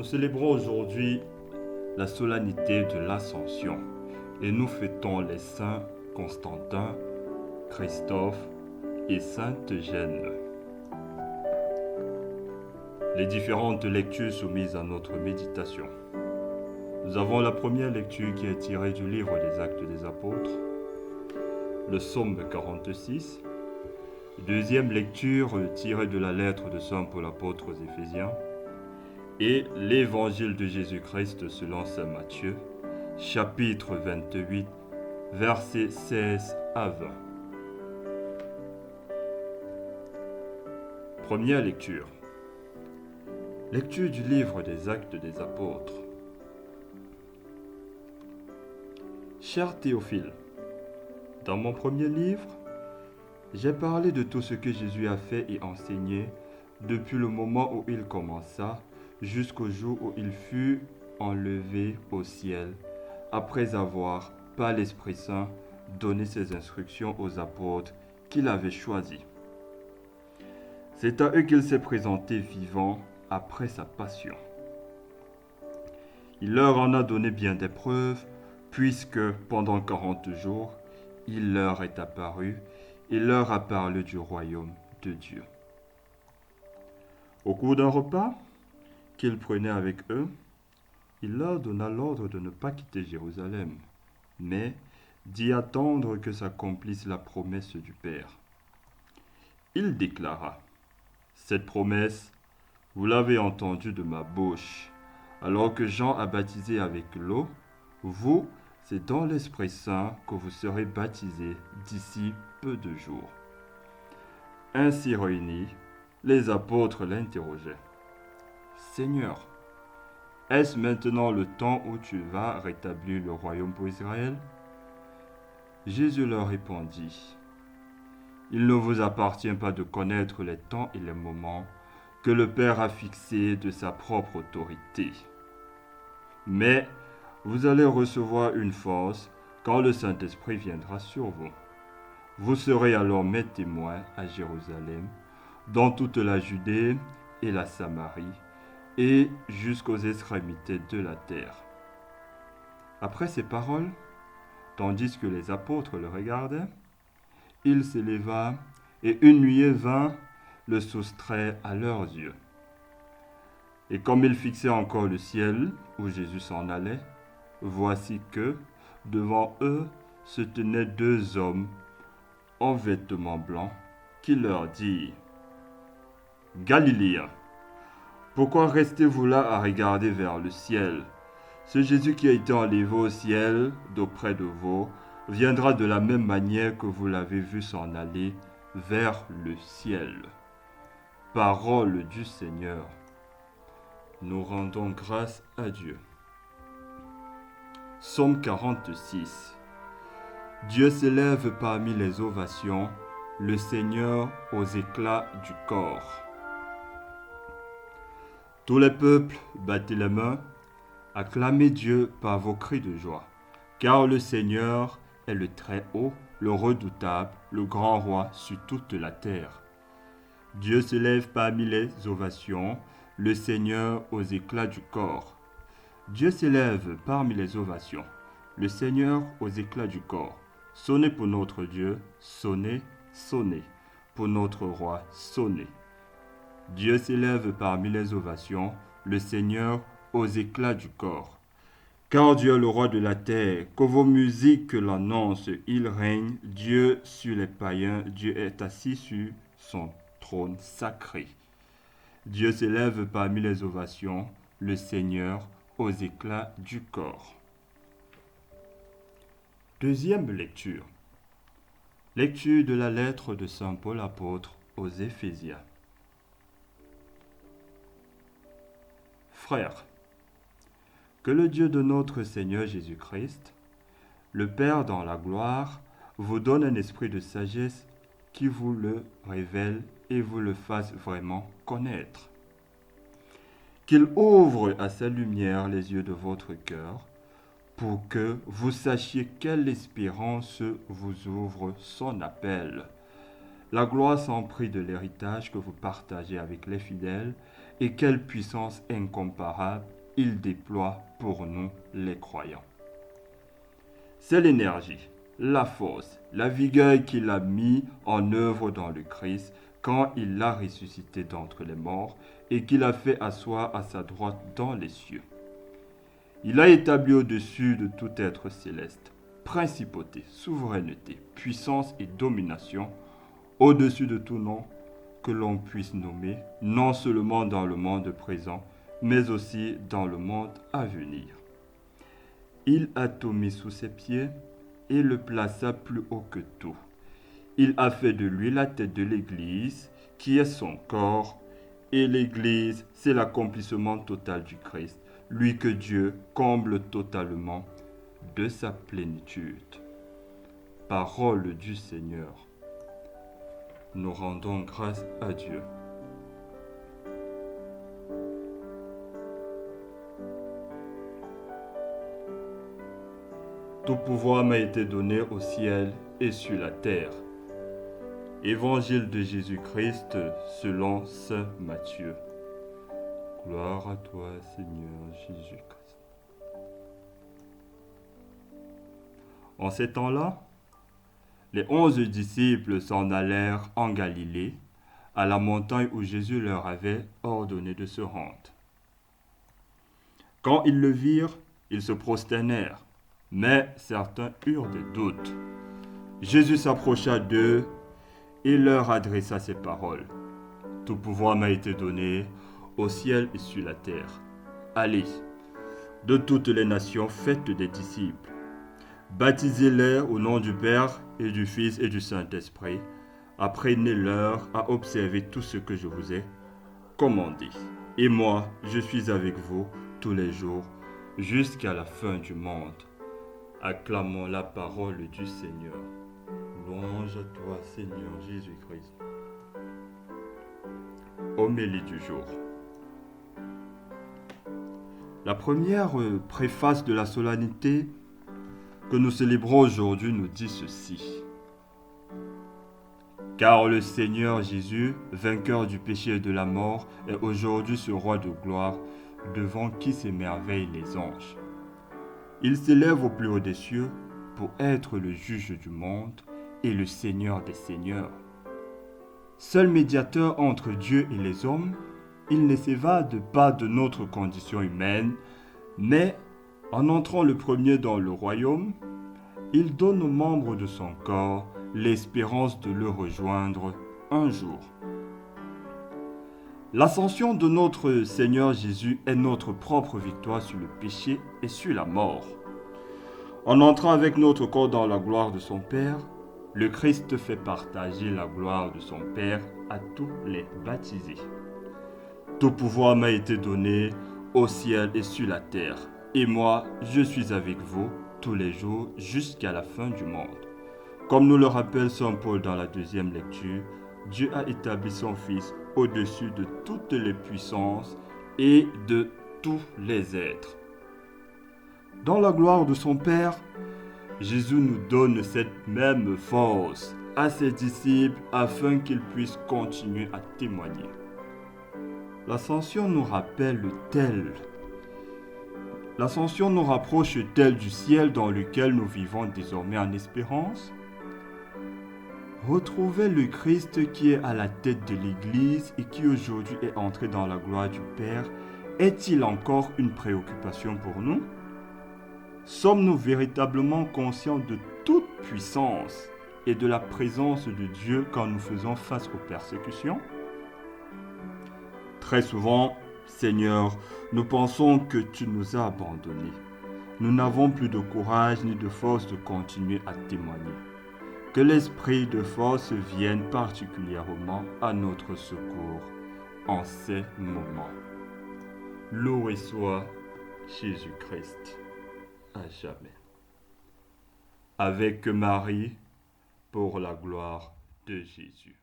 Nous célébrons aujourd'hui la solennité de l'Ascension et nous fêtons les saints Constantin, Christophe et Sainte Eugène. Les différentes lectures soumises à notre méditation. Nous avons la première lecture qui est tirée du livre des Actes des Apôtres, le psaume 46. Deuxième lecture tirée de la lettre de Saint Paul apôtre aux Éphésiens et l'évangile de Jésus-Christ selon Saint Matthieu, chapitre 28, versets 16 à 20. Première lecture. Lecture du livre des Actes des Apôtres. Cher Théophile, dans mon premier livre, j'ai parlé de tout ce que Jésus a fait et enseigné depuis le moment où il commença jusqu'au jour où il fut enlevé au ciel, après avoir, par l'Esprit Saint, donné ses instructions aux apôtres qu'il avait choisis. C'est à eux qu'il s'est présenté vivant après sa passion. Il leur en a donné bien des preuves, puisque pendant 40 jours, il leur est apparu et leur a parlé du royaume de Dieu. Au cours d'un repas qu'ils prenaient avec eux, il leur donna l'ordre de ne pas quitter Jérusalem, mais d'y attendre que s'accomplisse la promesse du Père. Il déclara, « Cette promesse, vous l'avez entendue de ma bouche. Alors que Jean a baptisé avec l'eau, vous, c'est dans l'Esprit Saint que vous serez baptisés d'ici peu de jours. » Ainsi réunis, les apôtres l'interrogeaient. « Seigneur, est-ce maintenant le temps où tu vas rétablir le royaume pour Israël ?» Jésus leur répondit, « Il ne vous appartient pas de connaître les temps et les moments que le Père a fixés de sa propre autorité. Mais vous allez recevoir une force quand le Saint-Esprit viendra sur vous. Vous serez alors mes témoins à Jérusalem, dans toute la Judée et la Samarie, et jusqu'aux extrémités de la terre. » Après ces paroles, tandis que les apôtres le regardaient, il s'éleva et une nuée vint le soustraire à leurs yeux. Et comme ils fixaient encore le ciel où Jésus s'en allait, voici que, devant eux, se tenaient deux hommes en vêtements blancs qui leur dirent, « Galiléens, pourquoi restez-vous là à regarder vers le ciel ? Ce Jésus qui a été enlevé au ciel d'auprès de vous viendra de la même manière que vous l'avez vu s'en aller vers le ciel. » Parole du Seigneur. Nous rendons grâce à Dieu. Psaume 46. Dieu s'élève parmi les ovations, le Seigneur aux éclats du corps. Tous les peuples, battez les mains, acclamez Dieu par vos cris de joie, car le Seigneur est le Très-Haut, le Redoutable, le Grand Roi sur toute la terre. Dieu s'élève parmi les ovations, le Seigneur aux éclats du corps. Dieu s'élève parmi les ovations, le Seigneur aux éclats du corps. Sonnez pour notre Dieu, sonnez, sonnez, pour notre Roi, sonnez. Dieu s'élève parmi les ovations, le Seigneur aux éclats du corps. Car Dieu est le roi de la terre, que vos musiques l'annoncent, il règne, Dieu sur les païens, Dieu est assis sur son trône sacré. Dieu s'élève parmi les ovations, le Seigneur aux éclats du corps. Deuxième lecture. Lecture de la lettre de Saint Paul apôtre aux Éphésiens. Frères, que le Dieu de notre Seigneur Jésus-Christ, le Père dans la gloire, vous donne un esprit de sagesse qui vous le révèle et vous le fasse vraiment connaître. Qu'il ouvre à sa lumière les yeux de votre cœur, pour que vous sachiez quelle espérance vous ouvre son appel, la gloire sans prix de l'héritage que vous partagez avec les fidèles, et quelle puissance incomparable il déploie pour nous les croyants. C'est l'énergie, la force, la vigueur qu'il a mis en œuvre dans le Christ quand il l'a ressuscité d'entre les morts et qu'il a fait asseoir à sa droite dans les cieux. Il a établi au-dessus de tout être céleste, principauté, souveraineté, puissance et domination, au-dessus de tout nom que l'on puisse nommer, non seulement dans le monde présent, mais aussi dans le monde à venir. Il a tout mis sous ses pieds et le plaça plus haut que tout. Il a fait de lui la tête de l'Église, qui est son corps, et l'Église, c'est l'accomplissement total du Christ, lui que Dieu comble totalement de sa plénitude. Parole du Seigneur. Nous rendons grâce à Dieu. Tout pouvoir m'a été donné au ciel et sur la terre. Évangile de Jésus-Christ selon saint Matthieu. Gloire à toi, Seigneur Jésus-Christ. En ces temps-là, les 11 disciples s'en allèrent en Galilée, à la montagne où Jésus leur avait ordonné de se rendre. Quand ils le virent, ils se prosternèrent, mais certains eurent des doutes. Jésus s'approcha d'eux et leur adressa ces paroles. Tout pouvoir m'a été donné au ciel et sur la terre. Allez, de toutes les nations, faites des disciples. Baptisez-les au nom du Père et du Fils et du Saint-Esprit. Apprenez-leur à observer tout ce que je vous ai commandé. Et moi, je suis avec vous tous les jours jusqu'à la fin du monde. Acclamons la parole du Seigneur. Louange à toi, Seigneur Jésus-Christ. Homélie du jour. La première préface de la solennité que nous célébrons aujourd'hui nous dit ceci. Car le Seigneur Jésus, vainqueur du péché et de la mort, est aujourd'hui ce roi de gloire, devant qui s'émerveillent les anges. Il s'élève au plus haut des cieux pour être le juge du monde et le Seigneur des seigneurs. Seul médiateur entre Dieu et les hommes, il ne s'évade pas de notre condition humaine, mais en entrant le premier dans le royaume, il donne aux membres de son corps l'espérance de le rejoindre un jour. L'ascension de notre Seigneur Jésus est notre propre victoire sur le péché et sur la mort. En entrant avec notre corps dans la gloire de son Père, le Christ fait partager la gloire de son Père à tous les baptisés. Tout pouvoir m'a été donné au ciel et sur la terre, et moi, je suis avec vous tous les jours jusqu'à la fin du monde. Comme nous le rappelle saint Paul dans la deuxième lecture, Dieu a établi son Fils au-dessus de toutes les puissances et de tous les êtres. Dans la gloire de son Père, Jésus nous donne cette même force à ses disciples afin qu'ils puissent continuer à témoigner. L'ascension nous rappelle L'ascension nous rapproche-t-elle du ciel dans lequel nous vivons désormais en espérance? Retrouver le Christ qui est à la tête de l'Église et qui aujourd'hui est entré dans la gloire du Père, est-il encore une préoccupation pour nous? Sommes-nous véritablement conscients de toute puissance et de la présence de Dieu quand nous faisons face aux persécutions? Très souvent, Seigneur, nous pensons que tu nous as abandonnés. Nous n'avons plus de courage ni de force de continuer à témoigner. Que l'esprit de force vienne particulièrement à notre secours en ces moments. Loué soit Jésus-Christ à jamais. Avec Marie, pour la gloire de Jésus.